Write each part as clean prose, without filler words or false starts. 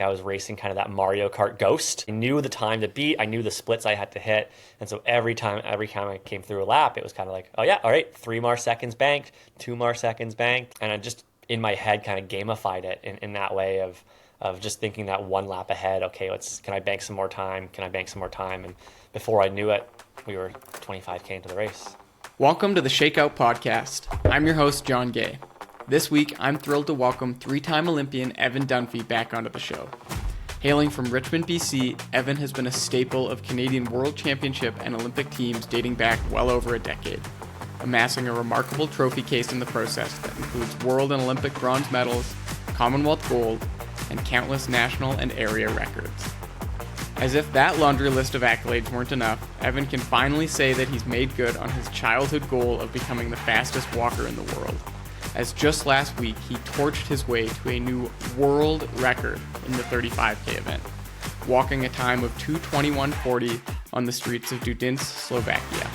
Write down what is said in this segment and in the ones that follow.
I was racing kind of that Mario Kart ghost. I knew the time to beat. I knew the splits I had to hit. And so every time I came through a lap, it was kind of like, oh yeah, all right, 3 more seconds banked, 2 more seconds banked. And I just in my head kind of gamified it in that way of just thinking that one lap ahead. Okay, can I bank some more time? Can I bank some more time? And before I knew it, we were 25K into the race. Welcome to the Shakeout Podcast. I'm your host, John Gay. This week, I'm thrilled to welcome three-time Olympian Evan Dunfee back onto the show. Hailing from Richmond, BC, Evan has been a staple of Canadian World Championship and Olympic teams dating back well over a decade, amassing a remarkable trophy case in the process that includes world and Olympic bronze medals, Commonwealth gold, and countless national and area records. As if that laundry list of accolades weren't enough, Evan can finally say that he's made good on his childhood goal of becoming the fastest walker in the world, as just last week he torched his way to a new world record in the 35K event, walking a time of 2:21:40 on the streets of Dudince, Slovakia.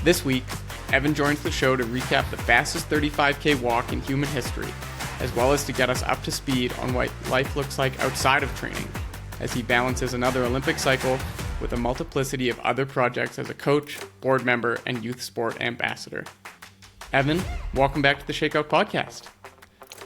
This week, Evan joins the show to recap the fastest 35K walk in human history, as well as to get us up to speed on what life looks like outside of training, as he balances another Olympic cycle with a multiplicity of other projects as a coach, board member, and youth sport ambassador. Evan, welcome back to the Shakeout Podcast.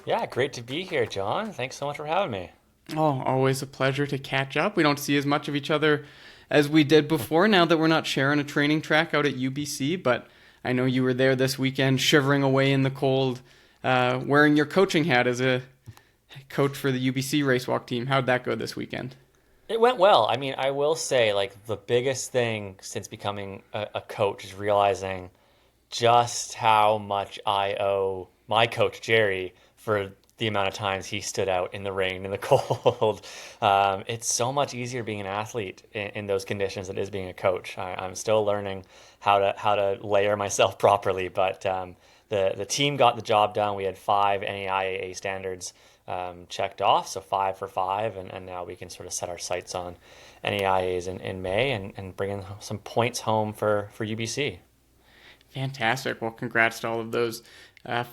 Yeah, great to be here, John. Thanks so much for having me. Oh, always a pleasure to catch up. We don't see as much of each other as we did before now that we're not sharing a training track out at UBC, but I know you were there this weekend shivering away in the cold, wearing your coaching hat as a coach for the UBC race walk team. How'd that go this weekend? It went well. I mean, I will say, like, the biggest thing since becoming a coach is realizing just how much I owe my coach, Jerry, for the amount of times he stood out in the rain, in the cold. It's so much easier being an athlete in those conditions than it is being a coach. I'm still learning how to layer myself properly, but the team got the job done. We had 5 NAIA standards checked off, so 5 for 5, and now we can sort of set our sights on NAIAs in May and bring in some points home for UBC. Fantastic. Well, congrats to all of those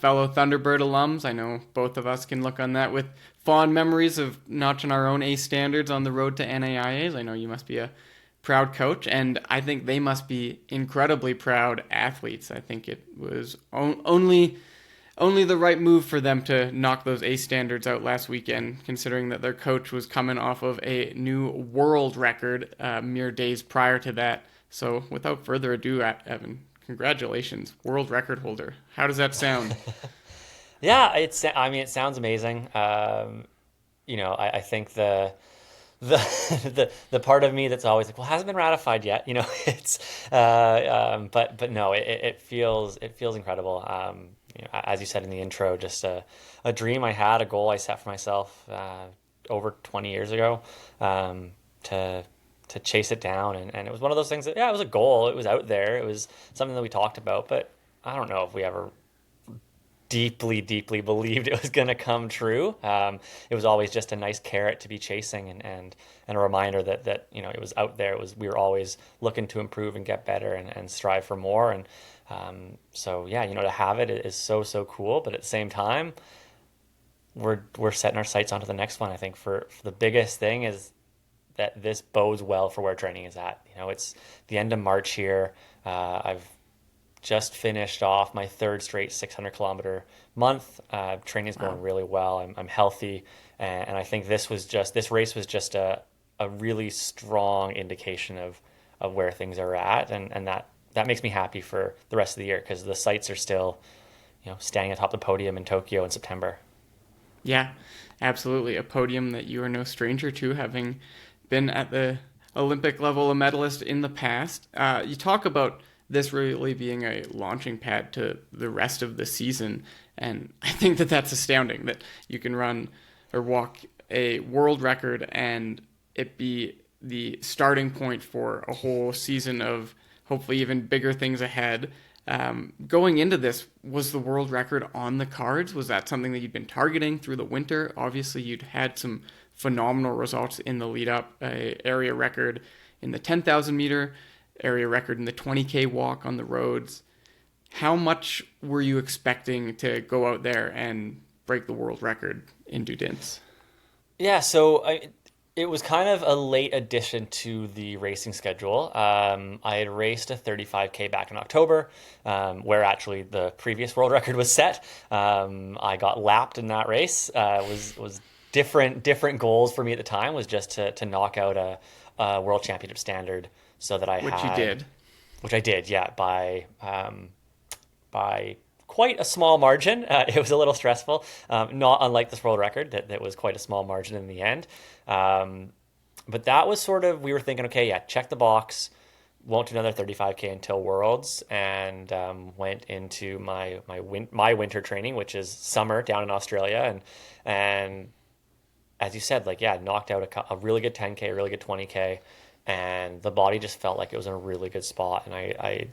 fellow Thunderbird alums. I know both of us can look on that with fond memories of notching our own A standards on the road to NAIAs. I know you must be a proud coach, and I think they must be incredibly proud athletes. I think it was only the right move for them to knock those A standards out last weekend, considering that their coach was coming off of a new world record mere days prior to that. So without further ado, Evan, congratulations, world record holder. How does that sound? Yeah, it sounds amazing. I think the part of me that's always like, well, it hasn't been ratified yet. It's but no, it feels incredible. As you said in the intro, just a dream I had, a goal I set for myself over 20 years ago, to chase it down, and it was one of those things that, yeah, it was a goal. It was out there. It was something that we talked about, but I don't know if we ever deeply believed it was going to come true. It was always just a nice carrot to be chasing, and a reminder that it was out there. We were always looking to improve and get better and strive for more. And so yeah, to have it is so cool. But at the same time, we're setting our sights onto the next one. I think for the biggest thing is that this bodes well for where training is at. It's the end of March here. I've just finished off my 3rd straight 600 kilometer month. Training is going really well. I'm healthy, and I think this race was just a really strong indication of where things are at, and that makes me happy for the rest of the year, because the sights are still, standing atop the podium in Tokyo in September. Yeah, absolutely. A podium that you are no stranger to, having been at the Olympic level a medalist in the past. You talk about this really being a launching pad to the rest of the season, and I think that that's astounding, that you can run or walk a world record and it be the starting point for a whole season of hopefully even bigger things ahead. Going into this, was the world record on the cards? Was that something that you'd been targeting through the winter? Obviously, you'd had some phenomenal results in the lead up, area record in the 10,000 meter, area record in the 20K walk on the roads. How much were you expecting to go out there and break the world record in Dudince? Yeah, it was kind of a late addition to the racing schedule. I had raced a 35K back in October, where actually the previous world record was set. I got lapped in that race. Was different goals for me at the time was just to knock out a world championship standard so that I Which you had, did. which I did, yeah, by quite a small margin. It was a little stressful, not unlike this world record that was quite a small margin in the end. Um, but that was sort of, we were thinking, okay, yeah, check the box. Won't do another 35K until Worlds, and went into my winter training, which is summer down in Australia, and as you said, like yeah, knocked out a really good 10K, a really good 20K, and the body just felt like it was in a really good spot, and I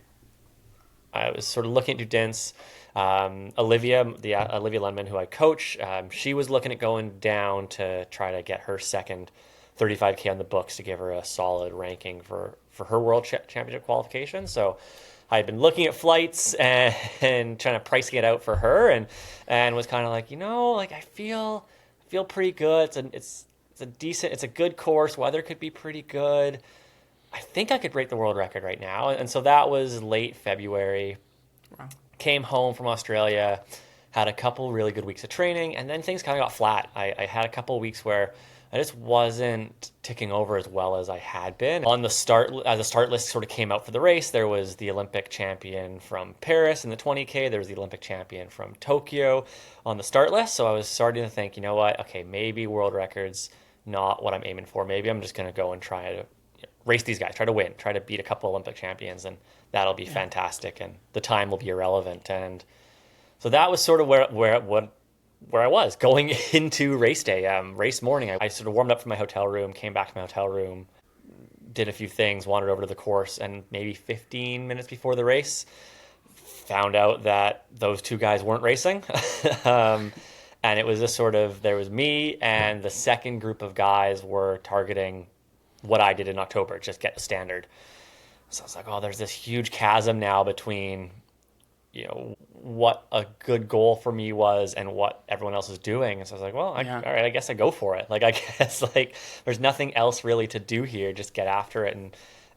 was sort of looking at Dudince. Olivia Lundman, who I coach, she was looking at going down to try to get her second 35K on the books to give her a solid ranking for her championship qualification. So I had been looking at flights and trying to price it out for her, and was kind of like, like I feel pretty good. It's a good course. Weather could be pretty good. I think I could break the world record right now. And so that was late February. Wow. Came home from Australia, had a couple really good weeks of training, and then things kind of got flat. I had a couple of weeks where I just wasn't ticking over as well as I had been. On the start, as the start list sort of came out for the race, there was the Olympic champion from Paris in the 20K. There was the Olympic champion from Tokyo on the start list. So I was starting to think, you know what? Okay, maybe world records not what I'm aiming for. Maybe I'm just going to go and try to race these guys, try to win, try to beat a couple Olympic champions, and that'll be fantastic, and the time will be irrelevant. And so that was sort of where I was going into race day. Race morning, I sort of warmed up from my hotel room, came back to my hotel room, did a few things, wandered over to the course, and maybe 15 minutes before the race, found out that those two guys weren't racing. And it was just sort of, there was me and the second group of guys were targeting what I did in October, just get the standard. So I was like, oh, there's this huge chasm now between, what a good goal for me was and what everyone else is doing. And so I was like, well, all right, I guess I go for it. Like, I guess there's nothing else really to do here. Just get after it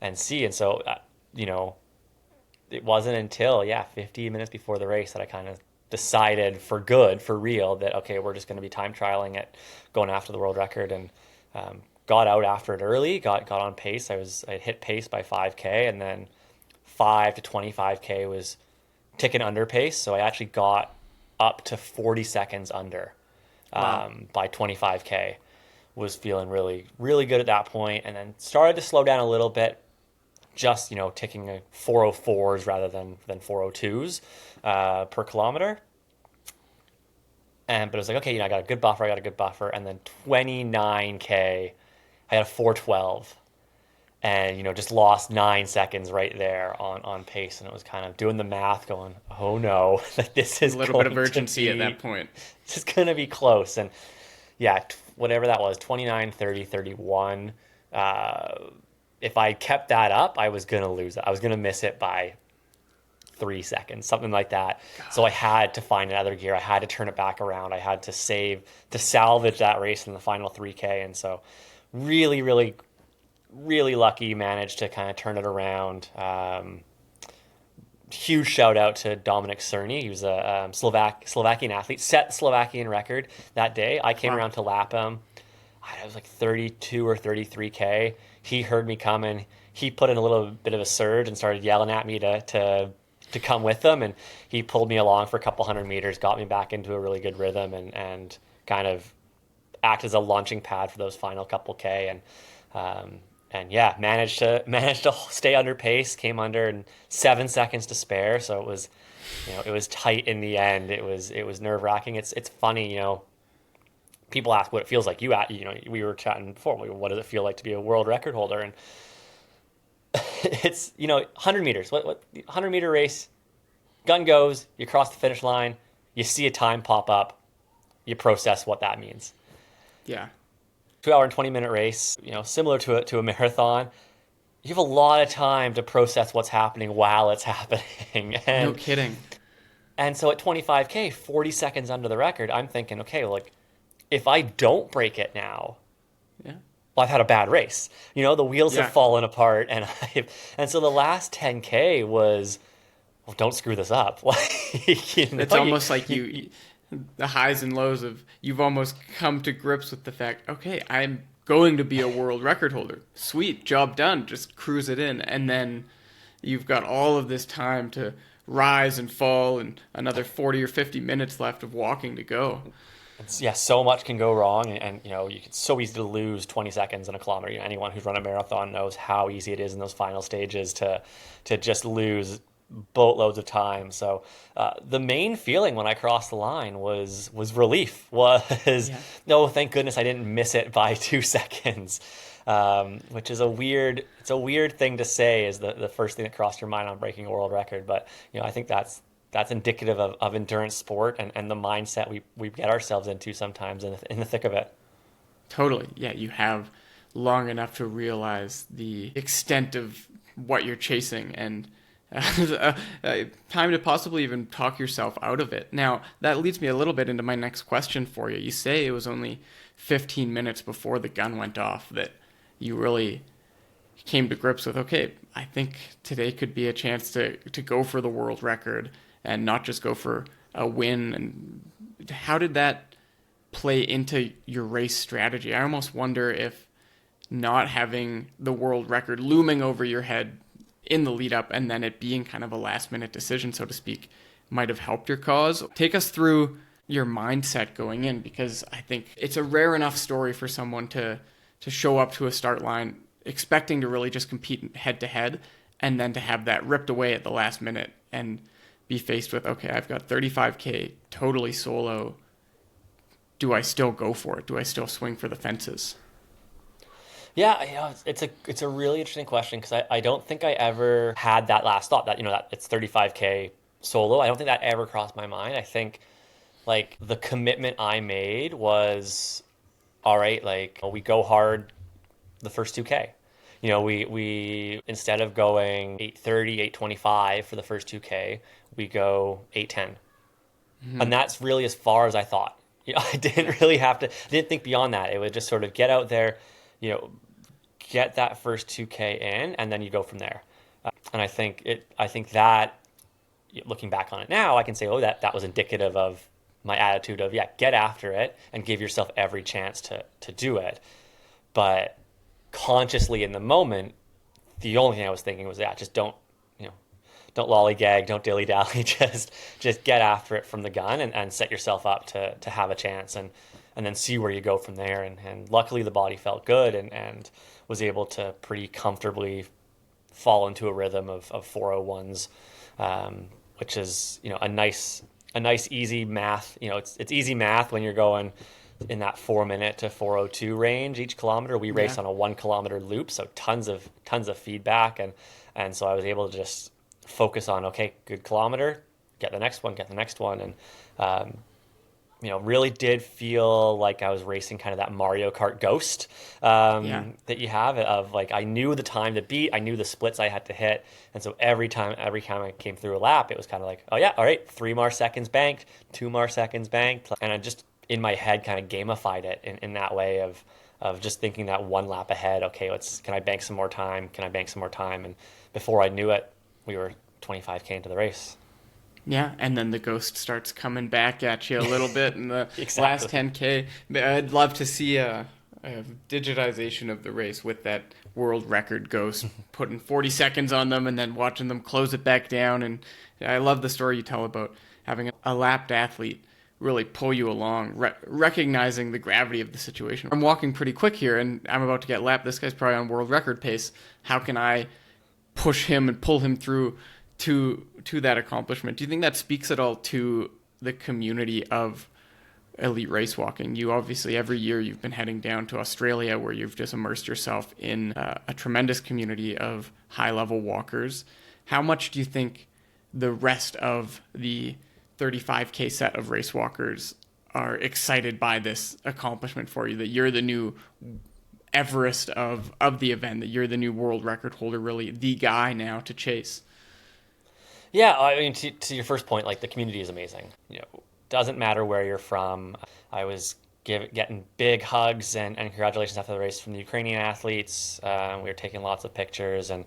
and see. And so, it wasn't until, 15 minutes before the race that I kind of decided for good, for real, that, okay, we're just going to be time trialing it, going after the world record. And, got out after it early, got on pace. I hit pace by 5K, and then 5 to 25K was ticking under pace. So I actually got up to 40 seconds under by 25K. Was feeling really, really good at that point, and then started to slow down a little bit, just, ticking 404s rather than 402s per kilometer. But it was like, okay, I got a good buffer, and then 29K, I had a 412, and just lost 9 seconds right there on pace, and it was kind of doing the math, going, oh no, like this is A little going bit of urgency to at be, that point. this is going to be close, and whatever that was, 29, 30, 31. If I kept that up, I was going to lose it. I was going to miss it by 3 seconds, something like that. God. So I had to find another gear. I had to turn it back around. I had to salvage that race in the final 3K. And so really, really, really lucky, managed to kind of turn it around. Huge shout out to Dominic Cerny. He was a Slovakian athlete, set the Slovakian record that day. I came around to lap him. I was like 32 or 33K. He heard me coming. He put in a little bit of a surge and started yelling at me to come with him, and he pulled me along for a couple 100 meters, got me back into a really good rhythm, and kind of act as a launching pad for those final couple K, managed to stay under pace, came under in 7 seconds to spare. So it was tight in the end. It was nerve wracking. It's funny, people ask what it feels like. We were chatting before, what does it feel like to be a world record holder? And it's 100 meters. What 100-meter race? Gun goes. You cross the finish line. You see a time pop up. You process what that means. Yeah. 2 hour and 20-minute race. Similar to a marathon. You have a lot of time to process what's happening while it's happening. No kidding. And so at 25K, 40 seconds under the record, I'm thinking, okay, well, like if I don't break it now, Yeah. well, I've had a bad race. The wheels have Yeah. fallen apart, and so the last 10K was, well, don't screw this up. Like, It's almost like you the highs and lows of you've almost come to grips with the fact, okay, I'm going to be a world record holder. Sweet, job done. Just cruise it in. And then you've got all of this time to rise and fall and another 40 or 50 minutes left of walking to go. yeah, so much can go wrong, and it's so easy to lose 20 seconds in a kilometer. Anyone who's run a marathon knows how easy it is in those final stages to just lose boatloads of time. So the main feeling when I crossed the line was relief. Was Yeah. no, thank goodness I didn't miss it by 2 seconds. Which is it's a weird thing to say, is the first thing that crossed your mind on breaking a world record. But I think that's indicative of endurance sport and the mindset we get ourselves into sometimes in the thick of it. Totally. Yeah, you have long enough to realize the extent of what you're chasing and time to possibly even talk yourself out of it. Now, that leads me a little bit into my next question for you. You say it was only 15 minutes before the gun went off that you really came to grips with, okay, I think today could be a chance to go for the world record and not just go for a win. And how did that play into your race strategy? I almost wonder if not having the world record looming over your head in the lead up and then it being kind of a last minute decision, so to speak, might have helped your cause. Take us through your mindset going in, because I think it's a rare enough story for someone to show up to a start line expecting to really just compete head to head and then to have that ripped away at the last minute and be faced with, okay, I've got 35K totally solo. Do I still go for it? Do I still swing for the fences? Yeah, it's a really interesting question, because I don't think I ever had that last thought that that it's 35K solo. I don't think that ever crossed my mind. I think, like, the commitment I made was, all right, like, we go hard the first 2K. We instead of going 8:30, 8:25 for the first 2K, we go 8:10. And that's really as far as I thought. I didn't really didn't think beyond that. It would just sort of get out there, you know, get that first 2K in, and then you go from there. And I think that, looking back on it now, I can say, oh, that was indicative of my attitude of, yeah, get after it and give yourself every chance to do it. But consciously in the moment, the only thing I was thinking was, yeah, just don't lollygag, don't dilly-dally, just get after it from the gun and set yourself up to have a chance and then see where you go from there. And luckily the body felt good and was able to pretty comfortably fall into a rhythm of 401s, which is, a nice easy math. It's easy math when you're going in that 4 minute to 4:02 range each kilometer. We race on a 1 kilometer loop, so tons of feedback, and so I was able to just focus on, okay, good kilometer, get the next one, and really did feel like I was racing kind of that Mario Kart ghost that you have of, like, I knew the time to beat, I knew the splits I had to hit, and so every time I came through a lap, it was kind of like, oh yeah, all right, 3 more seconds banked, 2 more seconds banked, and I just in my head kind of gamified it in that way of just thinking that one lap ahead. Okay, can I bank some more time? And before I knew it, we were 25K into the race. Yeah, and then the ghost starts coming back at you a little bit in the Exactly. last 10K. I'd love to see a digitization of the race with that world record ghost, putting 40 seconds on them and then watching them close it back down. And I love the story you tell about having a lapped athlete really pull you along, recognizing the gravity of the situation. I'm walking pretty quick here, and I'm about to get lapped. This guy's probably on world record pace. How can I push him and pull him through to that accomplishment? Do you think that speaks at all to the community of elite race walking? You obviously, every year you've been heading down to Australia, where you've just immersed yourself in a tremendous community of high-level walkers. How much do you think the rest of the 35K set of race walkers are excited by this accomplishment for you, that you're the new Everest of the event, that you're the new world record holder, really the guy now to chase? Yeah, I mean, to your first point, like, the community is amazing. Doesn't matter where you're from. I was getting big hugs and congratulations after the race from the Ukrainian athletes. We were taking lots of pictures and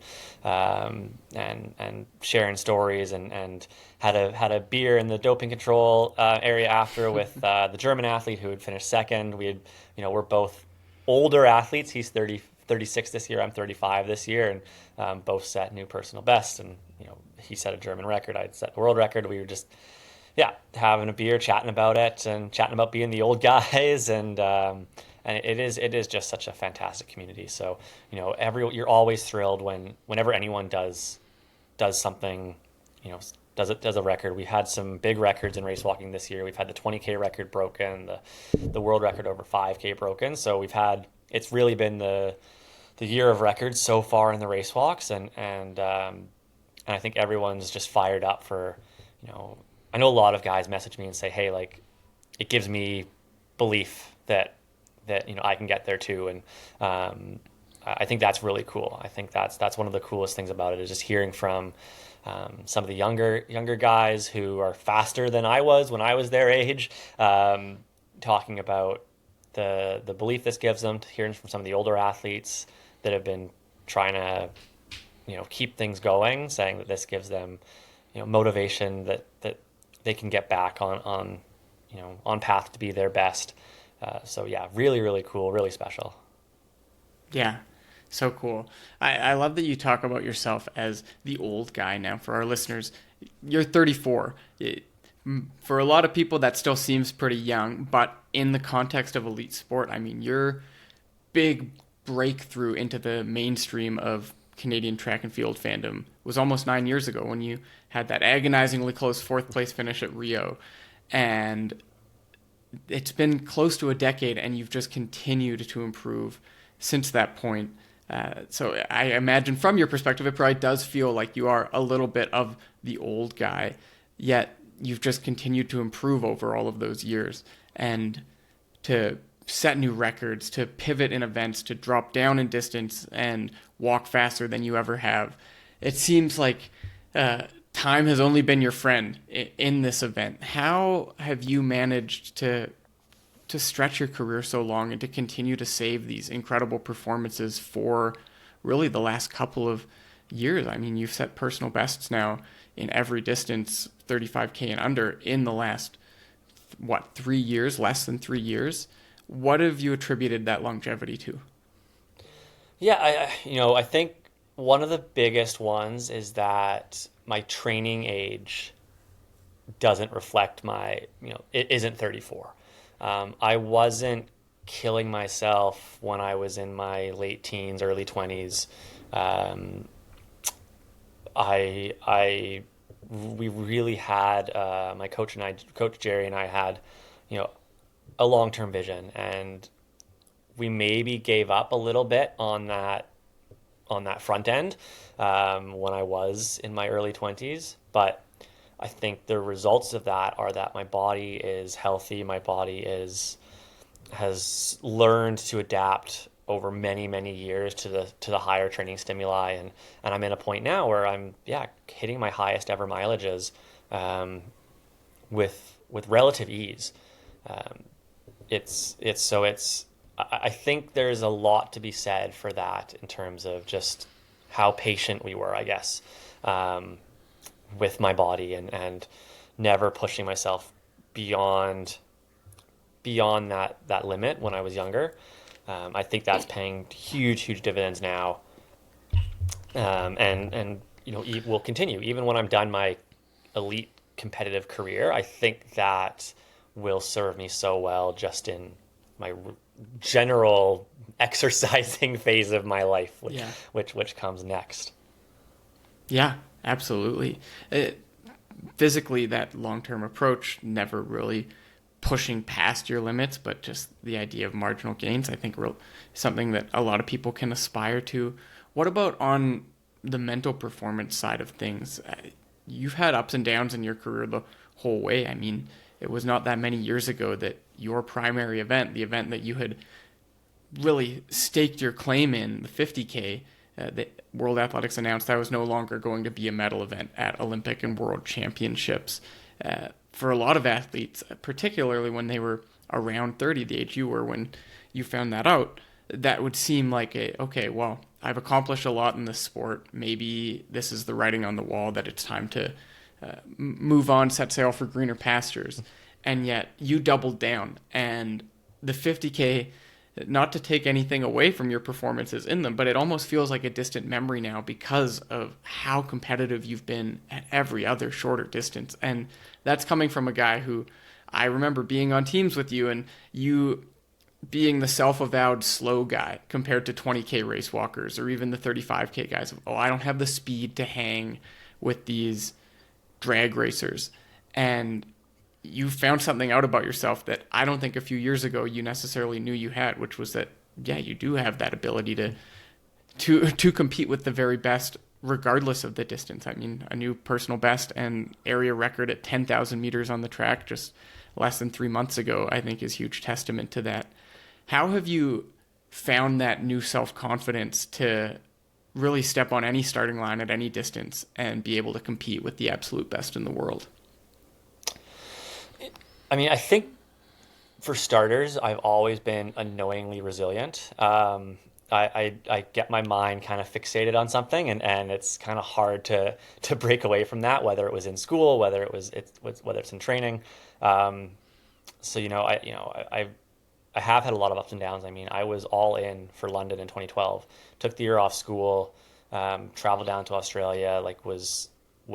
sharing stories and had a beer in the doping control area after with the German athlete who had finished second. We're both older athletes. He's 36 this year. I'm 35 this year, and both set new personal bests. And he set a German record. I'd set a world record. We were just having a beer, chatting about it, and chatting about being the old guys, and it is just such a fantastic community. So you're always thrilled whenever anyone does something, does a record. We had some big records in race walking this year. We've had the 20K record broken, the world record over 5K broken. So it's really been the year of records so far in the race walks, and I think everyone's just fired up for. I know a lot of guys message me and say, hey, like, it gives me belief that I can get there too. And I think that's really cool. I think that's one of the coolest things about it, is just hearing from some of the younger guys who are faster than I was when I was their age, talking about the belief this gives them, hearing from some of the older athletes that have been trying to keep things going, saying that this gives them motivation that they can get back on path to be their best. So yeah, really, really cool, really special. Yeah, so cool. I love that you talk about yourself as the old guy now. For our listeners, you're 34. For a lot of people, that still seems pretty young, but in the context of elite sport, I mean, your big breakthrough into the mainstream of Canadian track and field fandom was almost 9 years ago, when you had that agonizingly close 4th place finish at Rio. And it's been close to a decade, and you've just continued to improve since that point. So I imagine from your perspective, it probably does feel like you are a little bit of the old guy, yet you've just continued to improve over all of those years. And to set new records, to pivot in events, to drop down in distance and walk faster than you ever have. It seems like time has only been your friend in this event. How have you managed to stretch your career so long and to continue to save these incredible performances for really the last couple of years? I mean, you've set personal bests now in every distance, 35K and under, in the last, 3 years, less than 3 years. What have you attributed that longevity to? Yeah, I think one of the biggest ones is that my training age doesn't reflect it isn't 34. I wasn't killing myself when I was in my late teens, early 20s. We really had, my coach Jerry and I had, a long-term vision, and we maybe gave up a little bit on that front end when I was in my early 20s. But I think the results of that are that my body is healthy. My body has learned to adapt over many, many years to the higher training stimuli, and I'm in a point now where I'm hitting my highest ever mileages with relative ease. I think there's a lot to be said for that in terms of just how patient we were, I guess, with my body and never pushing myself beyond that limit when I was younger. I think that's paying huge dividends now, and will continue even when I'm done my elite competitive career. I think that will serve me so well just in my general exercising phase of my life, which comes next. Yeah, absolutely. Physically, that long-term approach, never really pushing past your limits, but just the idea of marginal gains, I think something that a lot of people can aspire to. What about on the mental performance side of things? You've had ups and downs in your career the whole way. I mean, it was not that many years ago that your primary event, the event that you had really staked your claim in, the 50K, the World Athletics announced that was no longer going to be a medal event at Olympic and World Championships. For a lot of athletes, particularly when they were around 30, the age you were when you found that out, that would seem like okay, well, I've accomplished a lot in this sport. Maybe this is the writing on the wall that it's time to move on, set sail for greener pastures. And yet you doubled down, and the 50K, not to take anything away from your performances in them, but it almost feels like a distant memory now because of how competitive you've been at every other shorter distance. And that's coming from a guy who I remember being on teams with you, and you being the self-avowed slow guy compared to 20K race walkers or even the 35K guys. Oh, I don't have the speed to hang with these drag racers. And you found something out about yourself that I don't think a few years ago you necessarily knew you had, which was that, yeah, you do have that ability to compete with the very best regardless of the distance. I mean, a new personal best and area record at 10,000 meters on the track just less than 3 months ago, I think is huge testament to that. How have you found that new self-confidence to really step on any starting line at any distance and be able to compete with the absolute best in the world? I mean, I think for starters, I've always been annoyingly resilient. I get my mind kind of fixated on something, and it's kind of hard to break away from that, whether it was in school, whether it's in training. So I have had a lot of ups and downs. I mean, I was all in for London in 2012. Took the year off school, traveled down to Australia. Like was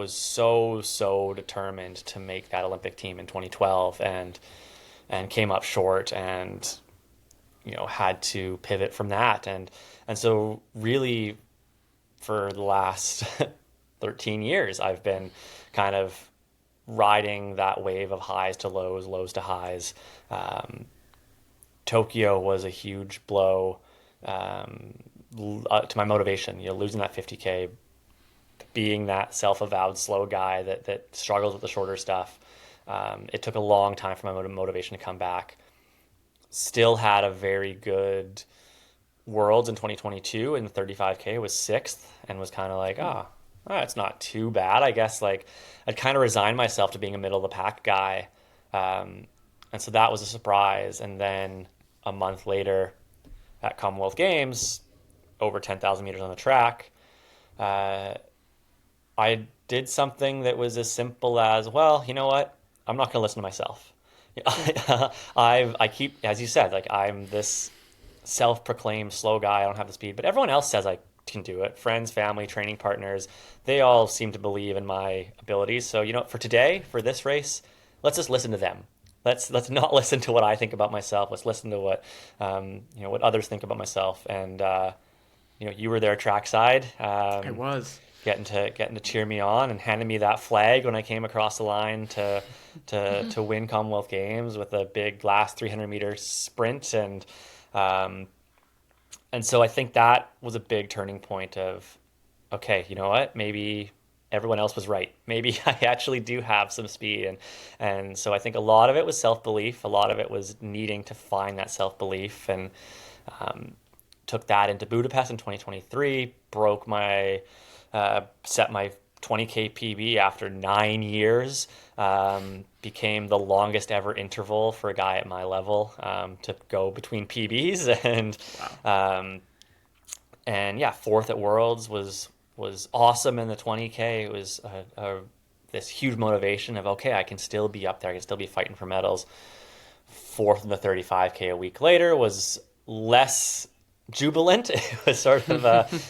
so determined to make that Olympic team in 2012, and came up short, and had to pivot from that, and so really for the last 13 years I've been kind of riding that wave of highs to lows, lows to highs. Tokyo was a huge blow to my motivation. Losing that 50K, being that self-avowed slow guy that struggles with the shorter stuff. It took a long time for my motivation to come back. Still had a very good Worlds in 2022, and the 35K was 6th, and was kind of like, it's not too bad. I guess like I'd kind of resigned myself to being a middle of the pack guy. And so that was a surprise. And then a month later at Commonwealth Games, over 10,000 meters on the track, I did something that was as simple as, well, you know what? I'm not going to listen to myself. I keep, as you said, like I'm this self-proclaimed slow guy. I don't have the speed, but everyone else says I can do it. Friends, family, training partners, they all seem to believe in my abilities. So, for today, for this race, let's just listen to them. Let's not listen to what I think about myself. Let's listen to what what others think about myself. And you were there trackside. I was getting to cheer me on and handing me that flag when I came across the line to win Commonwealth Games with a big last 300-meter sprint. And so I think that was a big turning point of, okay, you know what? Maybe everyone else was right. Maybe I actually do have some speed. And so I think a lot of it was self-belief. A lot of it was needing to find that self-belief, and took that into Budapest in 2023, set my 20K PB after 9 years, became the longest ever interval for a guy at my level to go between PBs, and wow. And yeah, 4th at Worlds was awesome in the 20K. It was this huge motivation of, okay, I can still be up there, I can still be fighting for medals. 4th in the 35K a week later was less jubilant. It was sort of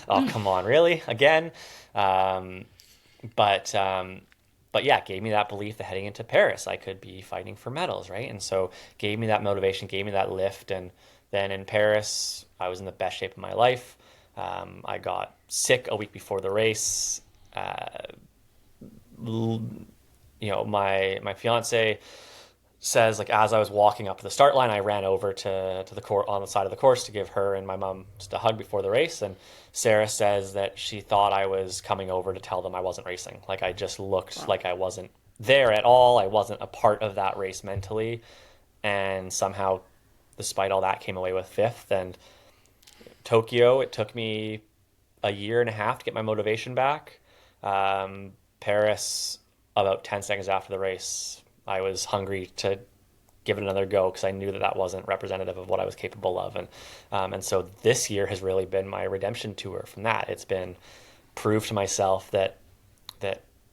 oh, come on, really? Again? But yeah, it gave me that belief that heading into Paris, I could be fighting for medals, right? And so gave me that motivation, gave me that lift. And then in Paris, I was in the best shape of my life. I got sick a week before the race. My fiance says, like, as I was walking up to the start line, I ran over to the court on the side of the course to give her and my mom just a hug before the race. And Sarah says that she thought I was coming over to tell them I wasn't racing. Like, I just looked like I wasn't there at all. I wasn't a part of that race mentally. And somehow, despite all that, came away with 5th. And Tokyo, it took me a year and a half to get my motivation back. Paris, about 10 seconds after the race, I was hungry to give it another go because I knew that that wasn't representative of what I was capable of. And so this year has really been my redemption tour from that. It's been prove to myself that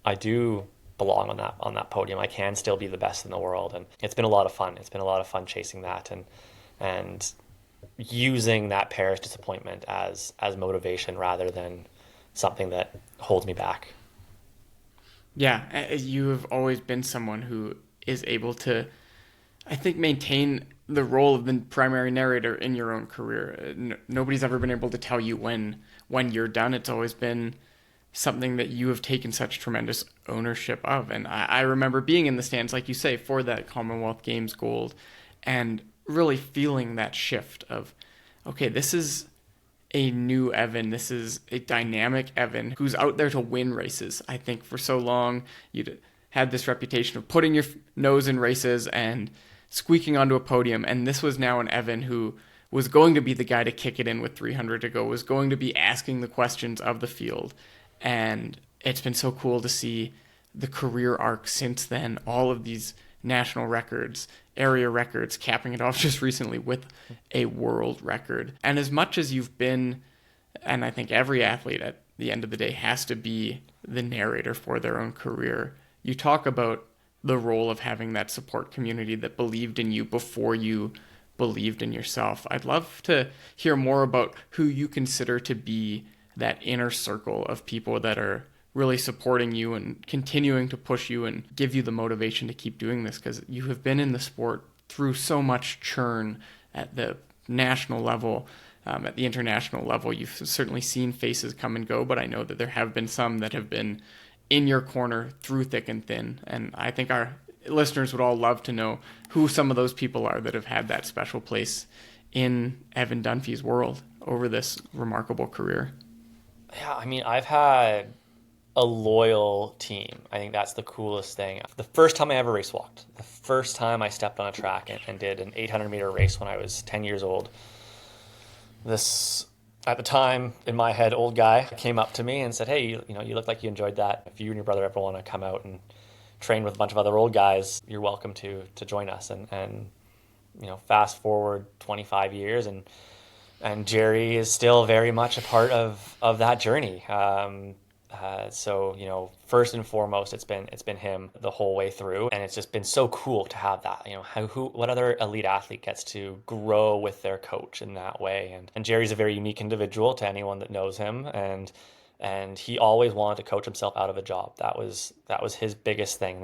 I do belong on that podium. I can still be the best in the world, and it's been a lot of fun. It's been a lot of fun chasing that and using that Paris disappointment as motivation rather than something that holds me back. Yeah, you have always been someone who is able to, I think, maintain the role of the primary narrator in your own career. Nobody's ever been able to tell you when you're done. It's always been something that you have taken such tremendous ownership of. And I remember being in the stands, like you say, for that Commonwealth Games gold and really feeling that shift of, okay, this is a new Evan. This is a dynamic Evan who's out there to win races. I think for so long you'd had this reputation of putting your nose in races and squeaking onto a podium. And this was now an Evan who was going to be the guy to kick it in with 300 to go, was going to be asking the questions of the field. And it's been so cool to see the career arc since then, all of these national records, area records, capping it off just recently with a world record. And as much as you've been, and I think every athlete at the end of the day has to be the narrator for their own career, you talk about the role of having that support community that believed in you before you believed in yourself. I'd love to hear more about who you consider to be that inner circle of people that are really supporting you and continuing to push you and give you the motivation to keep doing this, because you have been in the sport through so much churn at the national level, at the international level. You've certainly seen faces come and go, but I know that there have been some that have been in your corner through thick and thin. And I think our listeners would all love to know who some of those people are that have had that special place in Evan Dunfee's world over this remarkable career. Yeah, I mean, I've had a loyal team. I think that's the coolest thing. The first time I ever race walked, the first time I stepped on a track and did an 800-meter race when I was 10 years old, this, at the time, in my head, old guy came up to me and said, hey, you look like you enjoyed that. If you and your brother ever want to come out and train with a bunch of other old guys, you're welcome to join us. And fast forward 25 years, and Jerry is still very much a part of that journey. So first and foremost, it's been him the whole way through, and it's just been so cool to have that. What other elite athlete gets to grow with their coach in that way? And Jerry's a very unique individual to anyone that knows him, and he always wanted to coach himself out of a job. That was his biggest thing.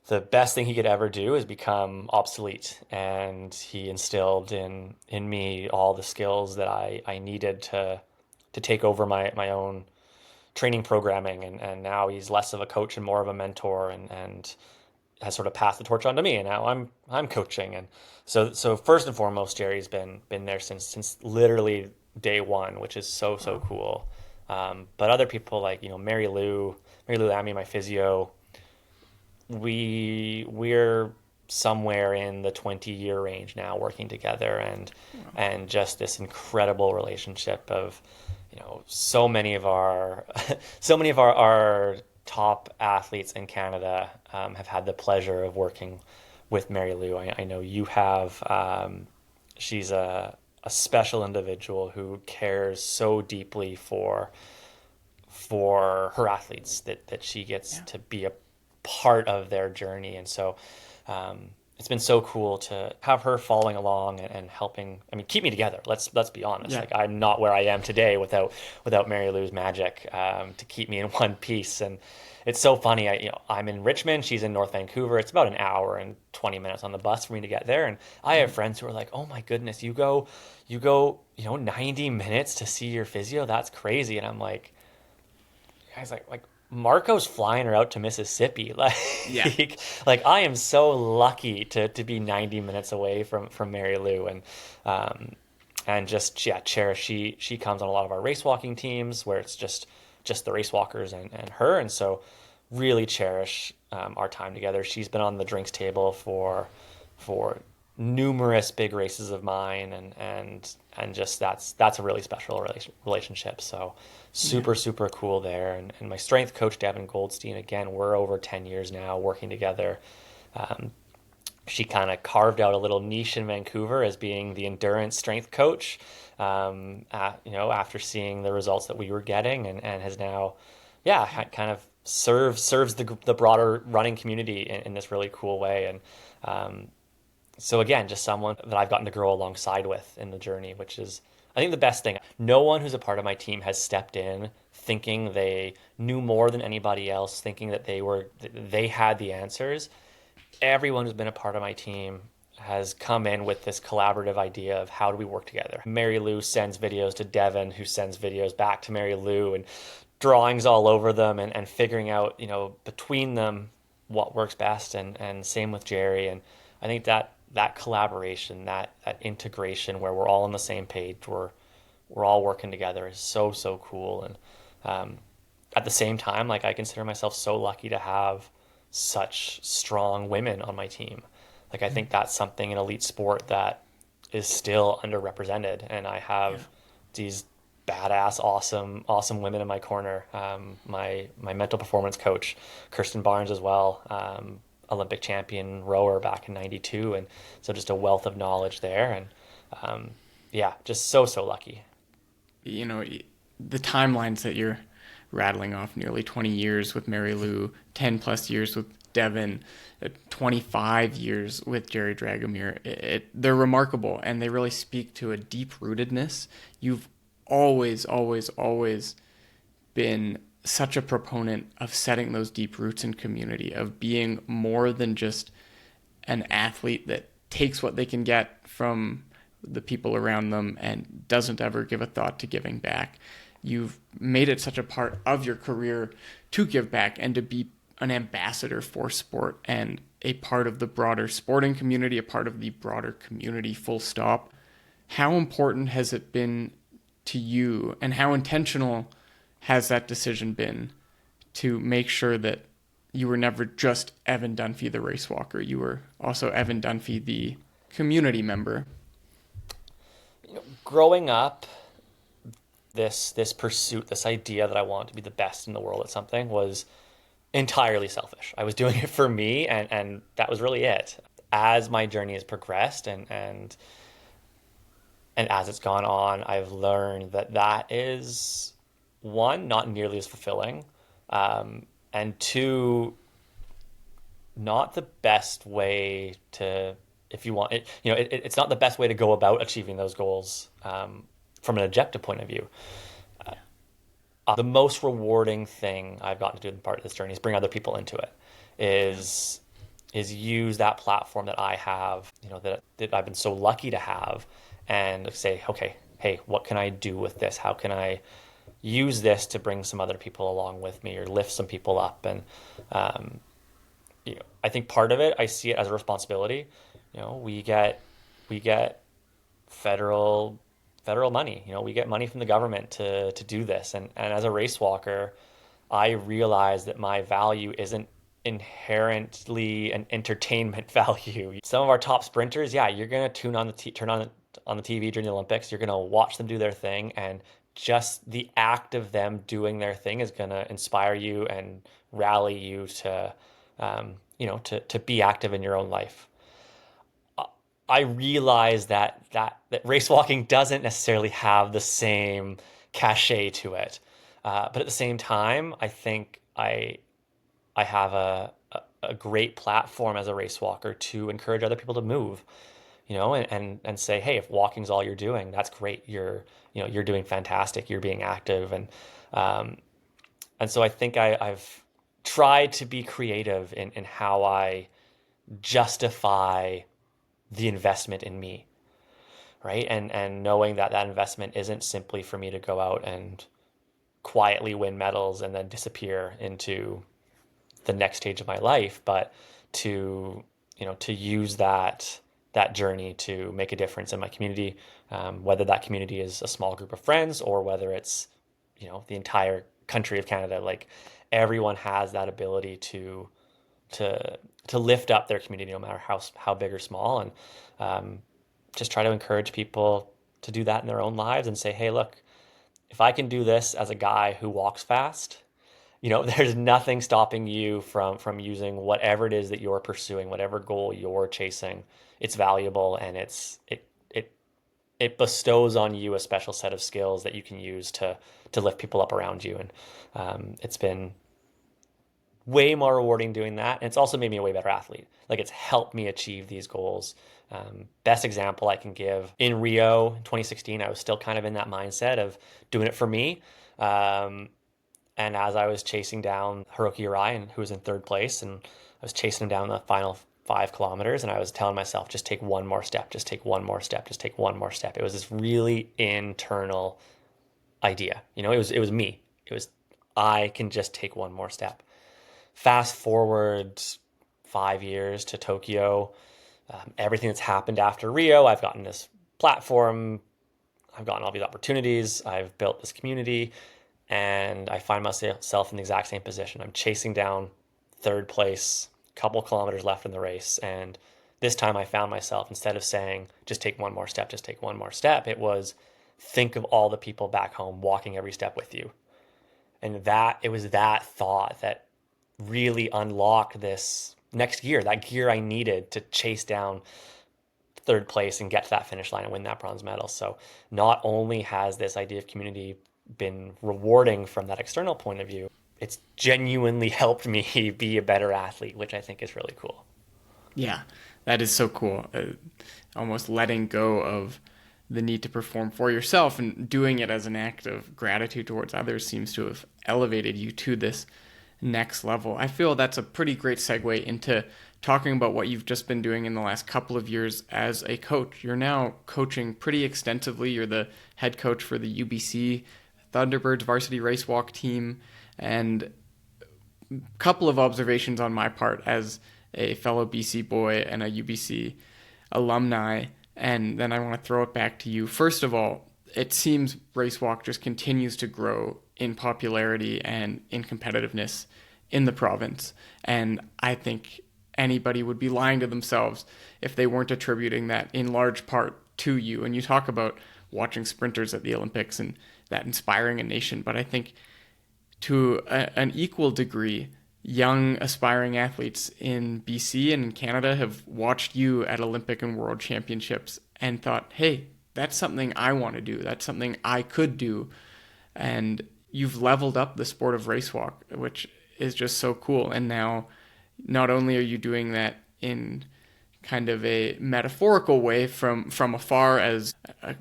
The best thing he could ever do is become obsolete, and he instilled in me all the skills that I needed to take over my own training programming, and now he's less of a coach and more of a mentor, and has sort of passed the torch on to me, and now I'm coaching. And so first and foremost, Jerry's been there since literally day one, which is so cool. But other people like Mary Lou Lammy, my physio, we're somewhere in the 20-year range now working together, and just this incredible relationship of so many of our top athletes in Canada have had the pleasure of working with Mary Lou. I know you have. She's a special individual who cares so deeply for her athletes that she gets to be a part of their journey. And so it's been so cool to have her following along and helping, keep me together. Let's be honest. Yeah. Like, I'm not where I am today without Mary Lou's magic to keep me in one piece. And it's so funny. I'm in Richmond, she's in North Vancouver. It's about an hour and 20 minutes on the bus for me to get there. And I have friends who are like, oh my goodness, you go 90 minutes to see your physio? That's crazy. And I'm like, guys, like Marco's flying her out to Mississippi. Like I am so lucky to be 90 minutes away from Mary Lou, and just cherish. She comes on a lot of our race walking teams where it's just the race walkers and her, and so really cherish our time together. She's been on the drinks table for numerous big races of mine, and just that's a really special relationship. So super cool there. And my strength coach, Devin Goldstein, again, we're over 10 years now working together. She kind of carved out a little niche in Vancouver as being the endurance strength coach, after seeing the results that we were getting, and has now, yeah, kind of serves the broader running community in this really cool way. And so again, just someone that I've gotten to grow alongside with in the journey, which is, I think, the best thing. No one who's a part of my team has stepped in thinking they knew more than anybody else, thinking that they had the answers. Everyone who's been a part of my team has come in with this collaborative idea of how do we work together. Mary Lou sends videos to Devin, who sends videos back to Mary Lou, and drawings all over them, and figuring out, between them what works best, and same with Jerry. And I think that collaboration, that integration where we're all on the same page, we're all working together is so, so cool. And at the same time, like, I consider myself so lucky to have such strong women on my team. Like, I think that's something in elite sport that is still underrepresented, and I have these badass, awesome women in my corner. My mental performance coach, Kirsten Barnes, as well, Olympic champion rower back in '92, and so just a wealth of knowledge there. And yeah, just so lucky. You know, the timelines that you're rattling off, nearly 20 years with Mary Lou, 10 plus years with Devin, 25 years with Jerry Dragomir. They're remarkable, and they really speak to a deep rootedness. You've always been such a proponent of setting those deep roots in community, of being more than just an athlete that takes what they can get from the people around them and doesn't ever give a thought to giving back. You've made it such a part of your career to give back and to be an ambassador for sport and a part of the broader sporting community, a part of the broader community, full stop. How important has it been to you, and how intentional has that decision been to make sure that you were never just Evan Dunfee, the race walker? You were also Evan Dunfee, the community member. Growing up, this pursuit, this idea that I wanted to be the best in the world at something was entirely selfish. I was doing it for me, and that was really it. As my journey has progressed, and as it's gone on, I've learned that is, one, not nearly as fulfilling, and two, not the best way to, if you want it, it's not the best way to go about achieving those goals, from an objective point of view. The most rewarding thing I've gotten to do in part of this journey is bring other people into it, is use that platform that I have, that I've been so lucky to have, and say, okay, hey, what can I do with this? How can I use this to bring some other people along with me, or lift some people up? And I think part of it, I see it as a responsibility. We get federal money. We get money from the government to do this. And as a race walker, I realize that my value isn't inherently an entertainment value. Some of our top sprinters, yeah, you're gonna turn on the TV during the Olympics. You're gonna watch them do their thing, and just the act of them doing their thing is gonna inspire you and rally you to, to be active in your own life. I realize that race walking doesn't necessarily have the same cachet to it, but at the same time, I think I have a great platform as a race walker to encourage other people to move, and say, hey, if walking's all you're doing, that's great. You're doing fantastic. You're being active, and so I think I've tried to be creative in how I justify the investment in me, right? And knowing that investment isn't simply for me to go out and quietly win medals and then disappear into the next stage of my life, but to use that journey to make a difference in my community, whether that community is a small group of friends or whether it's the entire country of Canada. Like, everyone has that ability to lift up their community, no matter how big or small, and just try to encourage people to do that in their own lives and say, hey, look, if I can do this as a guy who walks fast, there's nothing stopping you from using whatever it is that you're pursuing, whatever goal you're chasing. It's valuable, and it bestows on you a special set of skills that you can use to lift people up around you. And it's been way more rewarding doing that. And it's also made me a way better athlete. Like, it's helped me achieve these goals. Best example I can give, in Rio in 2016, I was still kind of in that mindset of doing it for me. And as I was chasing down Hiroki Urian, who was in third place, and I was chasing him down the final 5 kilometers, and I was telling myself, just take one more step, just take one more step, just take one more step. It was this really internal idea. It was me. It was, I can just take one more step. Fast forward 5 years to Tokyo, everything that's happened after Rio, I've gotten this platform, I've gotten all these opportunities, I've built this community, and I find myself in the exact same position. I'm chasing down third place, couple kilometers left in the race, and this time I found myself, instead of saying, just take one more step, just take one more step, it was, think of all the people back home walking every step with you. And it was that thought that really unlocked this next gear, that gear I needed to chase down third place and get to that finish line and win that bronze medal. So not only has this idea of community been rewarding from that external point of view, it's genuinely helped me be a better athlete, which I think is really cool. Yeah, that is so cool. Almost letting go of the need to perform for yourself and doing it as an act of gratitude towards others seems to have elevated you to this next level. I feel that's a pretty great segue into talking about what you've just been doing in the last couple of years as a coach. You're now coaching pretty extensively. You're the head coach for the UBC Thunderbirds varsity race walk team. And a couple of observations on my part as a fellow BC boy and a UBC alumni, and then I want to throw it back to you. First of all, it seems race walk just continues to grow in popularity and in competitiveness in the province. And I think anybody would be lying to themselves if they weren't attributing that in large part to you. And you talk about watching sprinters at the Olympics and that inspiring a nation. But I think to an equal degree, young aspiring athletes in BC and in Canada have watched you at Olympic and World Championships and thought, hey, that's something I want to do. That's something I could do. And you've leveled up the sport of race walk, which is just so cool. And now not only are you doing that in kind of a metaphorical way from afar as a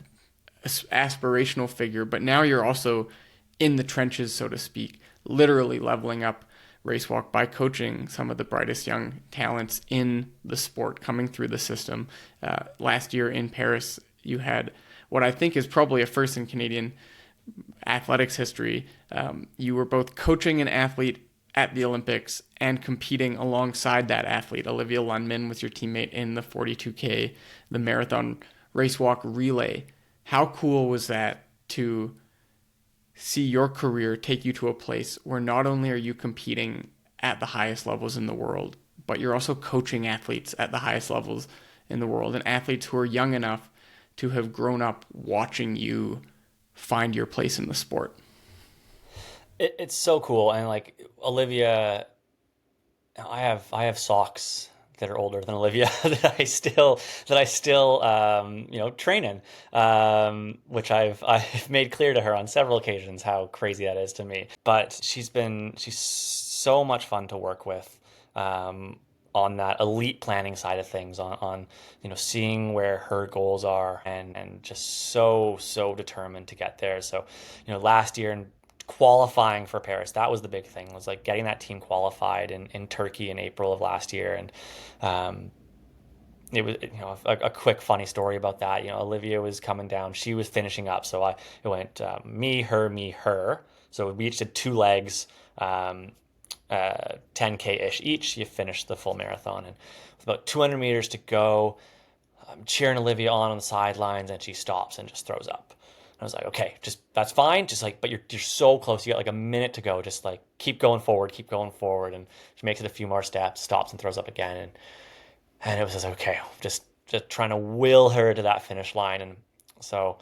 aspirational figure, but now you're also in the trenches, so to speak, literally leveling up race walk by coaching some of the brightest young talents in the sport coming through the system. Last year in Paris, you had what I think is probably a first in Canadian athletics history. You were both coaching an athlete at the Olympics and competing alongside that athlete. Olivia Lundman was your teammate in the 42K, the marathon race walk relay. How cool was that to see your career take you to a place where not only are you competing at the highest levels in the world, but you're also coaching athletes at the highest levels in the world, and athletes who are young enough to have grown up watching you find your place in the sport. It's so cool. And like Olivia, I have socks that are older than Olivia that I still train in, which I've made clear to her on several occasions how crazy that is to me. But she's so much fun to work with, on that elite planning side of things, on seeing where her goals are, and just so determined to get there. So last year in qualifying for Paris, that was the big thing, was like getting that team qualified in Turkey in April of last year. And it was a quick funny story about that. Olivia was coming down, she was finishing up, so it went me, her. So we each did 2 legs, 10K-ish each. You finish the full marathon, and with about 200 meters to go, I'm cheering Olivia on the sidelines, and she stops and just throws up. I was like, okay, just, that's fine. Just like, but you're so close. You got like a minute to go. Just like, keep going forward. And she makes it a few more steps, stops and throws up again. And it was just, okay, just trying to will her to that finish line. And so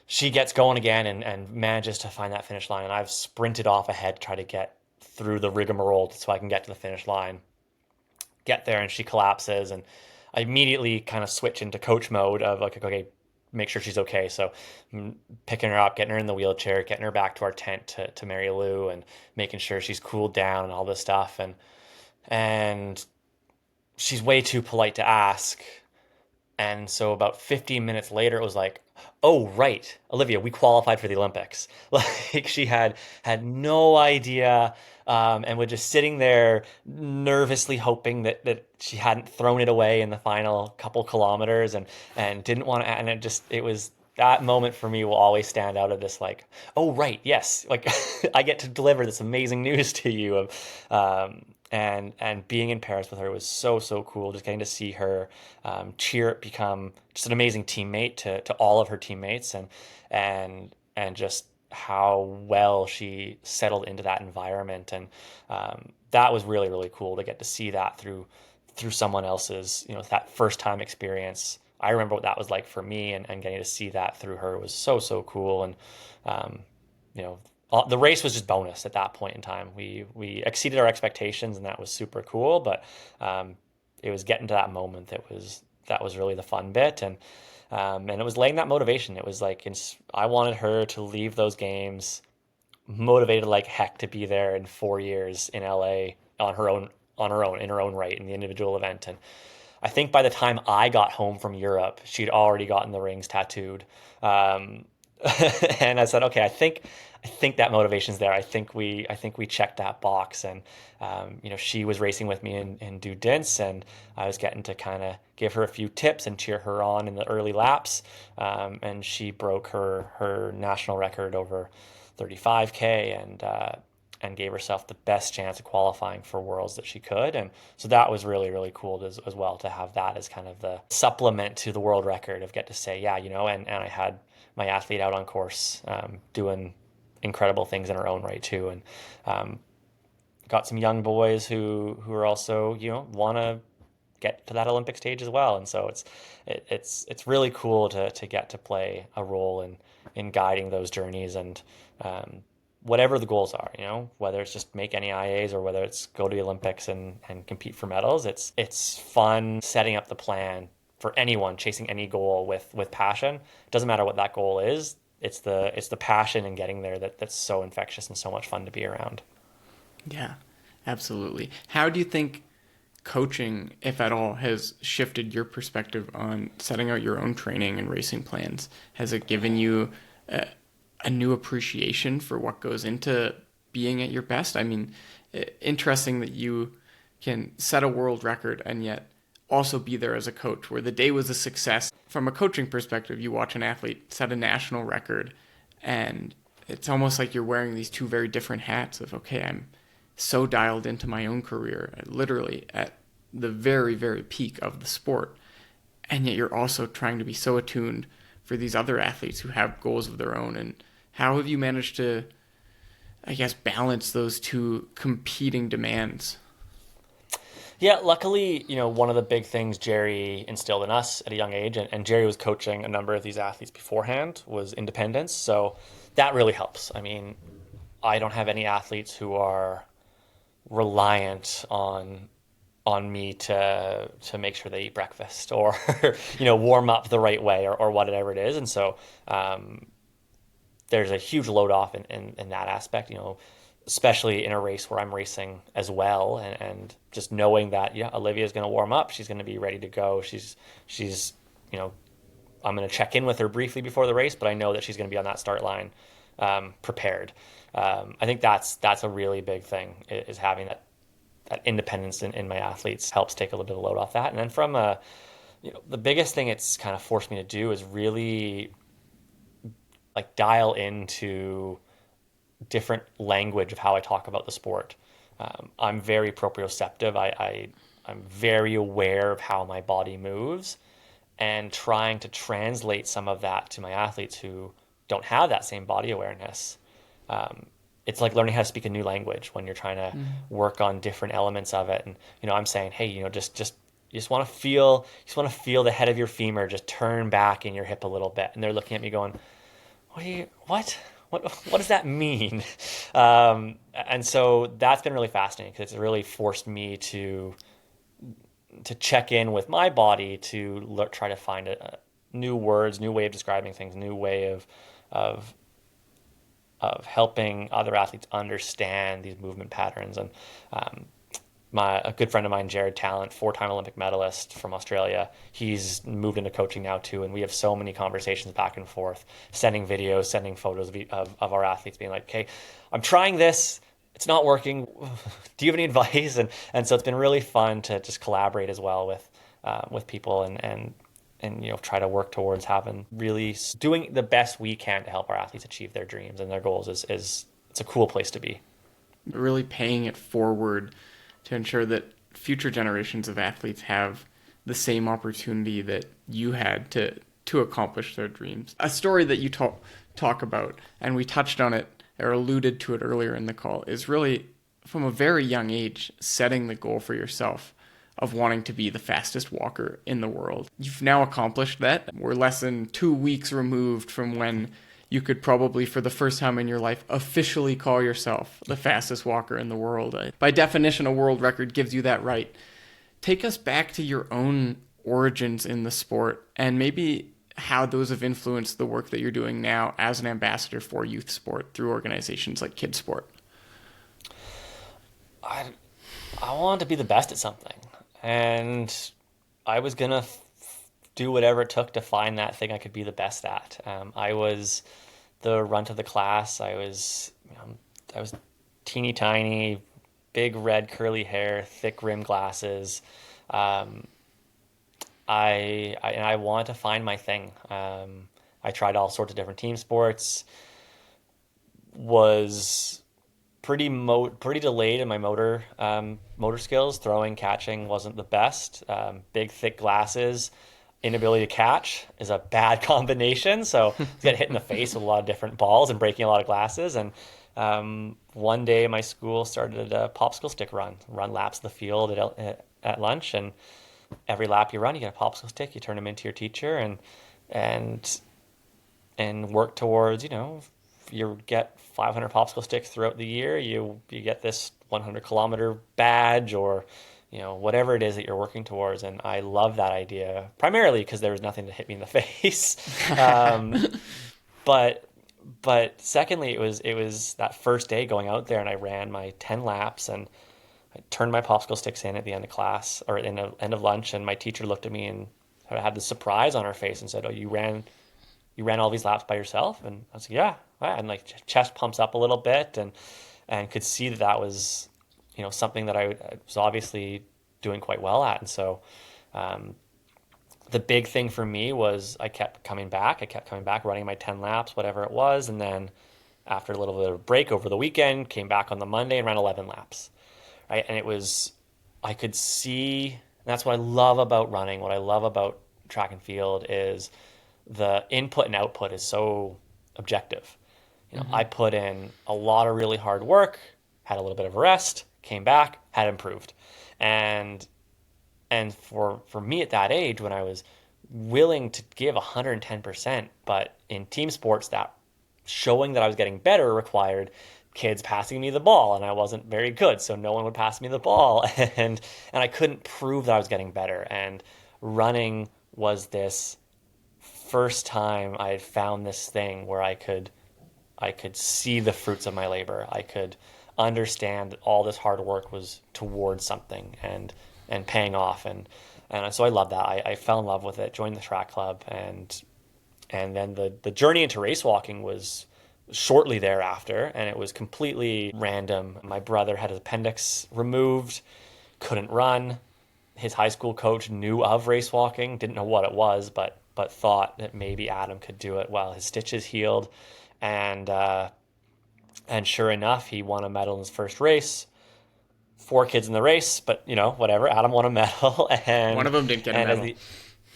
she gets going again and manages to find that finish line. And I've sprinted off ahead to try to get through the rigmarole so I can get to the finish line. Get there and she collapses, and I immediately kind of switch into coach mode of like, okay, make sure she's okay. So picking her up, getting her in the wheelchair, getting her back to our tent to Mary Lou, and making sure she's cooled down and all this stuff. And she's way too polite to ask. And so about 15 minutes later, it was like, oh, right, Olivia, we qualified for the Olympics. Like she had no idea, and was just sitting there nervously hoping that she hadn't thrown it away in the final couple kilometers, and didn't want to. And it was that moment for me will always stand out of this, like, oh, right, yes, like I get to deliver this amazing news to you of, and being in Paris with her was so cool. Just getting to see her cheer, become just an amazing teammate to all of her teammates, and just how well she settled into that environment, and that was really cool to get to see that through someone else's, that first time experience. I remember what that was like for me, and getting to see that through her was so cool. And the race was just bonus at that point in time. We exceeded our expectations, and that was super cool. But it was getting to that moment that was really the fun bit, and it was laying that motivation. It was like I wanted her to leave those games motivated like heck to be there in 4 years in LA on her own in her own right in the individual event. And I think by the time I got home from Europe, she'd already gotten the rings tattooed. And I said, okay, I think that motivation's there. I think we checked that box. And she was racing with me in Dudince, and I was getting to kind of give her a few tips and cheer her on in the early laps. And she broke her national record over 35K, and gave herself the best chance of qualifying for Worlds that she could. And so that was really cool as well, to have that as kind of the supplement to the world record, of get to say, yeah, and I had my athlete out on course, doing incredible things in her own right too. And got some young boys who are also, want to get to that Olympic stage as well. And so it's really cool to get to play a role in guiding those journeys, and whatever the goals are, whether it's just make any IAs or whether it's go to the Olympics and compete for medals. It's fun setting up the plan for anyone chasing any goal with passion. It doesn't matter what that goal is. It's the passion in getting there that's so infectious and so much fun to be around. Yeah, absolutely. How do you think coaching, if at all, has shifted your perspective on setting out your own training and racing plans? Has it given you a new appreciation for what goes into being at your best? I mean, interesting that you can set a world record and yet also be there as a coach, where the day was a success. From a coaching perspective, you watch an athlete set a national record, and it's almost like you're wearing these two very different hats of, okay, I'm so dialed into my own career, literally at the very, very peak of the sport, and yet you're also trying to be so attuned for these other athletes who have goals of their own. And how have you managed to, I guess, balance those two competing demands? Yeah, luckily, one of the big things Jerry instilled in us at a young age, and Jerry was coaching a number of these athletes beforehand, was independence. So that really helps. I mean, I don't have any athletes who are reliant on me to make sure they eat breakfast or warm up the right way or whatever it is. And so there's a huge load off in that aspect, especially in a race where I'm racing as well, and just knowing that, Olivia's going to warm up, she's going to be ready to go. She's I'm going to check in with her briefly before the race, but I know that she's going to be on that start line, prepared. I think that's a really big thing, is having that independence in my athletes helps take a little bit of load off that. And then from the biggest thing it's kind of forced me to do is really like dial into different language of how I talk about the sport. I'm very proprioceptive. I'm very aware of how my body moves, and trying to translate some of that to my athletes who don't have that same body awareness. It's like learning how to speak a new language when you're trying to work on different elements of it. And, I'm saying, hey, you just want to feel the head of your femur just turn back in your hip a little bit. And they're looking at me going, what? what does that mean? And so that's been really fascinating because it's really forced me to check in with my body to try to find new words, new way of describing things, new way of helping other athletes understand these movement patterns. And a good friend of mine, Jared Talent, 4-time Olympic medalist from Australia, he's moved into coaching now too, and we have so many conversations back and forth, sending videos, sending photos of our athletes, being like, "Okay, I'm trying this. It's not working. Do you have any advice?" And so it's been really fun to just collaborate as well with people and try to work towards doing the best we can to help our athletes achieve their dreams and their goals. Is It's a cool place to be. Really paying it forward to ensure that future generations of athletes have the same opportunity that you had to accomplish their dreams. A story that you talk about, and we touched on it or alluded to it earlier in the call, is really from a very young age setting the goal for yourself of wanting to be the fastest walker in the world. You've now accomplished that. We're less than 2 weeks removed from when you could probably, for the first time in your life, officially call yourself the fastest walker in the world. By definition, a world record gives you that right. Take us back to your own origins in the sport and maybe how those have influenced the work that you're doing now as an ambassador for youth sport through organizations like Kids Sport. I wanted to be the best at something, and I was gonna do whatever it took to find that thing I could be the best at. I was the runt of the class. I was teeny tiny, big red curly hair, thick rimmed glasses. I wanted to find my thing. I tried all sorts of different team sports. Was pretty delayed in my motor skills. Throwing, catching wasn't the best. Big thick glasses, inability to catch is a bad combination. So get hit in the face with a lot of different balls and breaking a lot of glasses. And one day my school started a popsicle stick run laps of the field at lunch, and every lap you run, you get a popsicle stick. You turn them into your teacher and work towards, you get 500 popsicle sticks throughout the year. You get this 100 kilometer badge, or whatever it is that you're working towards. And I love that idea primarily because there was nothing to hit me in the face. But secondly, it was that first day going out there, and I ran my 10 laps, and I turned my popsicle sticks in at the end of class or in the end of lunch, and my teacher looked at me and had this surprise on her face and said, "Oh, you ran all these laps by yourself?" And I was like, "Yeah." And like chest pumps up a little bit, and could see that was something that I was obviously doing quite well at. And so the big thing for me was I kept coming back, running my 10 laps, whatever it was. And then after a little bit of a break over the weekend, came back on the Monday and ran 11 laps. Right. And I could see, and that's what I love about running. What I love about track and field is the input and output is so objective. I put in a lot of really hard work, had a little bit of rest, came back, had improved. And for me at that age, when I was willing to give 110%, but in team sports, that showing that I was getting better required kids passing me the ball, and I wasn't very good, so no one would pass me the ball, and I couldn't prove that I was getting better. And running was this first time I had found this thing where I could see the fruits of my labor. I could understand that all this hard work was towards something and paying off, and so I love that. I fell in love with it, joined the track club, and then the journey into race walking was shortly thereafter, and it was completely random. My brother had his appendix removed, couldn't run. His high school coach knew of race walking, didn't know what it was, but thought that maybe Adam could do it while his stitches healed. And sure enough, he won a medal in his first race. 4 kids in the race, but whatever. Adam won a medal, and one of them didn't get a medal.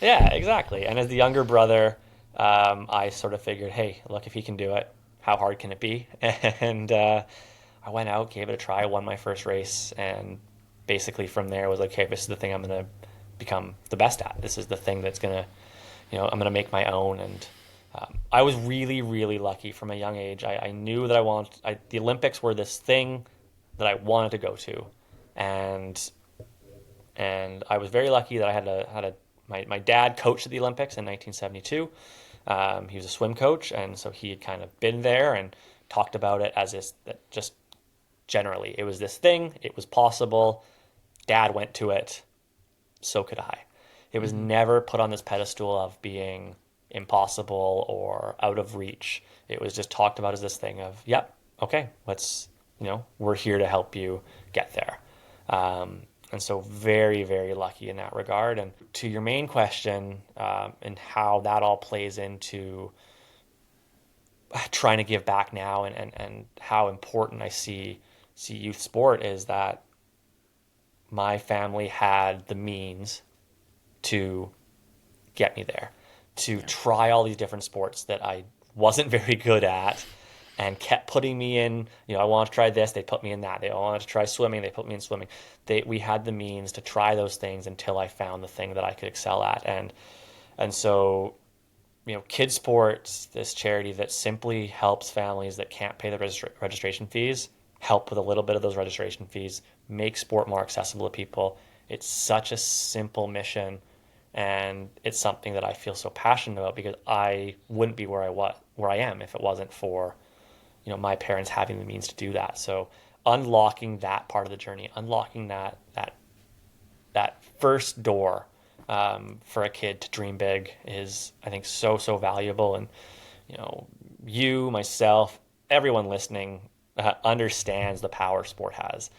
Yeah, exactly. And as the younger brother, I sort of figured, hey, look, if he can do it, how hard can it be? And I went out, gave it a try, won my first race, and basically from there was like, okay, this is the thing I'm going to become the best at. This is the thing that's going to, I'm going to make my own. I was really, really lucky from a young age. I knew that the Olympics were this thing that I wanted to go to, and I was very lucky that I my dad coached at the Olympics in 1972. He was a swim coach, and so he had kind of been there and talked about it as this that just generally it was this thing. It was possible. Dad went to it, so could I. It was never put on this pedestal of being impossible or out of reach. It was just talked about as this thing of, yep, okay, we're here to help you get there. And so very, very lucky in that regard. And to your main question, and how that all plays into trying to give back now and how important I see youth sport is that my family had the means to get me there, to try all these different sports that I wasn't very good at and kept putting me in, I want to try this, they put me in that. They wanted to try swimming, they put me in swimming. We had the means to try those things until I found the thing that I could excel at. And so, kids sports, this charity that simply helps families that can't pay the registration fees, help with a little bit of those registration fees, make sport more accessible to people. It's such a simple mission, and it's something that I feel so passionate about because I wouldn't be where I am if it wasn't for my parents having the means to do that. So unlocking that part of the journey, unlocking that first door for a kid to dream big is, I think, so valuable. And myself, everyone listening understands the power sport has.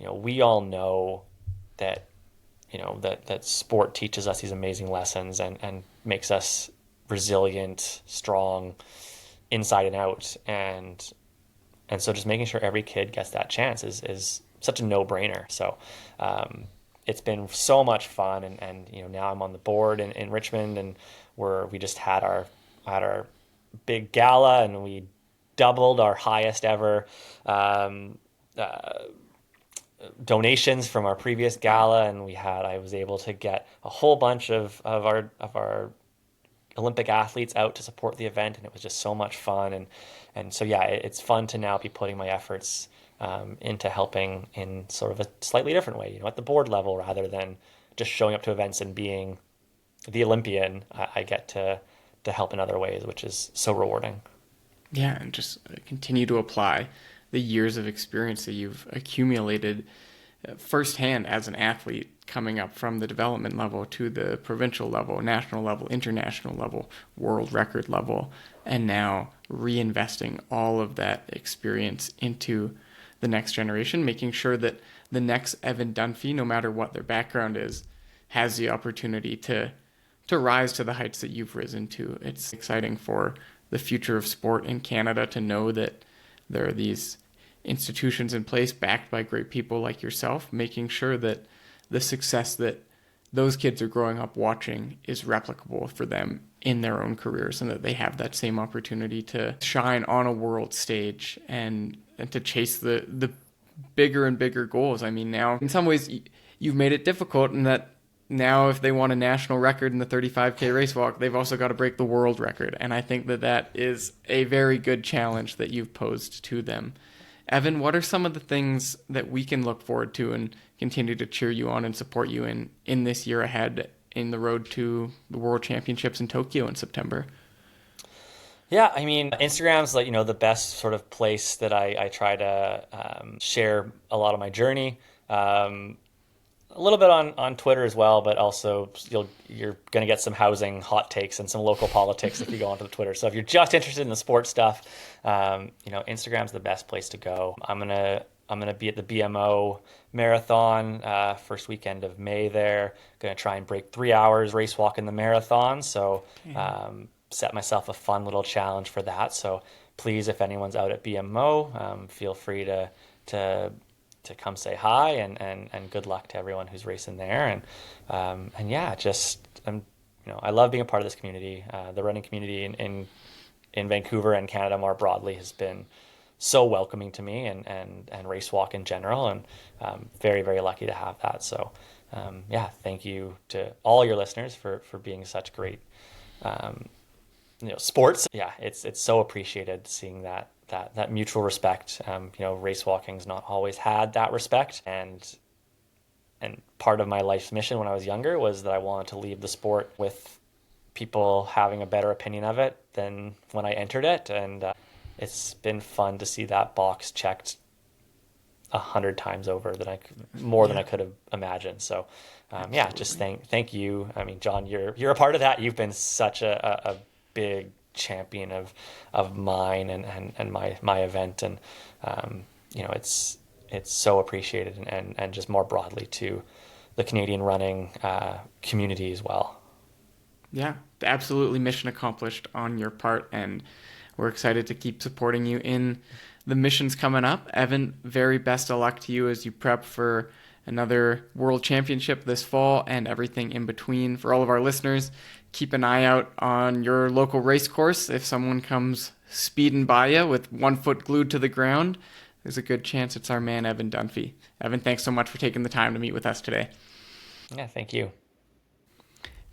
We all know that that sport teaches us these amazing lessons and makes us resilient, strong, inside and out, and so just making sure every kid gets that chance is such a no-brainer. So it's been so much fun, and now I'm on the board in Richmond, and we just had our big gala, and we doubled our highest ever donations from our previous gala, and I was able to get a whole bunch of our Olympic athletes out to support the event, and it was just so much fun. And so, yeah, it's fun to now be putting my efforts into helping in sort of a slightly different way, at the board level, rather than just showing up to events and being the Olympian. I get to help in other ways, which is so rewarding. Yeah, and just continue to apply the years of experience that you've accumulated firsthand as an athlete, coming up from the development level to the provincial level, national level, international level, world record level, and now reinvesting all of that experience into the next generation, making sure that the next Evan Dunfee, no matter what their background is, has the opportunity to rise to the heights that you've risen to. It's exciting for the future of sport in Canada to know that there are these institutions in place backed by great people like yourself, making sure that the success that those kids are growing up watching is replicable for them in their own careers, and that they have that same opportunity to shine on a world stage and to chase the bigger and bigger goals. I mean, now in some ways you've made it difficult in that now if they want a national record in the 35K race walk, they've also got to break the world record. And I think that is a very good challenge that you've posed to them. Evan, what are some of the things that we can look forward to and continue to cheer you on and support you in this year ahead in the road to the World Championships in Tokyo in September? Yeah, I mean, Instagram's the best sort of place that I try to share a lot of my journey. A little bit on Twitter as well, but also you're going to get some housing hot takes and some local politics if you go onto the Twitter. So if you're just interested in the sports stuff, Instagram's the best place to go. I'm gonna be at the BMO marathon first weekend of May there. Gonna try and break 3 hours race walk in the marathon. So set myself a fun little challenge for that. So please, if anyone's out at BMO, feel free to come say hi, and good luck to everyone who's racing there. And yeah, just I love being a part of this community. The running community in Vancouver and Canada more broadly has been so welcoming to me, and race walk in general, and very, very lucky to have that. So yeah, thank you to all your listeners for being such great sports. Yeah, it's so appreciated seeing that mutual respect. Race walking's not always had that respect, and part of my life's mission when I was younger was that I wanted to leave the sport with people having a better opinion of it than when I entered it, and it's been fun to see that box checked 100 times over than than I could have imagined. So, just thank you. I mean, John, you're a part of that. You've been such a big champion of mine and my event, and it's so appreciated, and just more broadly to the Canadian running community as well. Yeah, absolutely mission accomplished on your part, and we're excited to keep supporting you in the missions coming up. Evan, very best of luck to you as you prep for another World Championship this fall and everything in between. For all of our listeners, keep an eye out on your local race course. If someone comes speeding by you with one foot glued to the ground, there's a good chance it's our man, Evan Dunfee. Evan, thanks so much for taking the time to meet with us today. Yeah, thank you.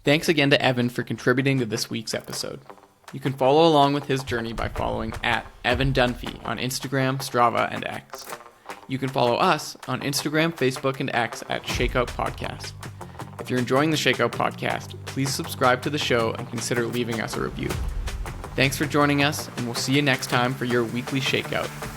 Thanks again to Evan for contributing to this week's episode. You can follow along with his journey by following @Evan Dunfee on Instagram, Strava, and X. You can follow us on Instagram, Facebook, and X @Shakeout Podcast. If you're enjoying the Shakeout Podcast, please subscribe to the show and consider leaving us a review. Thanks for joining us, and we'll see you next time for your weekly Shakeout.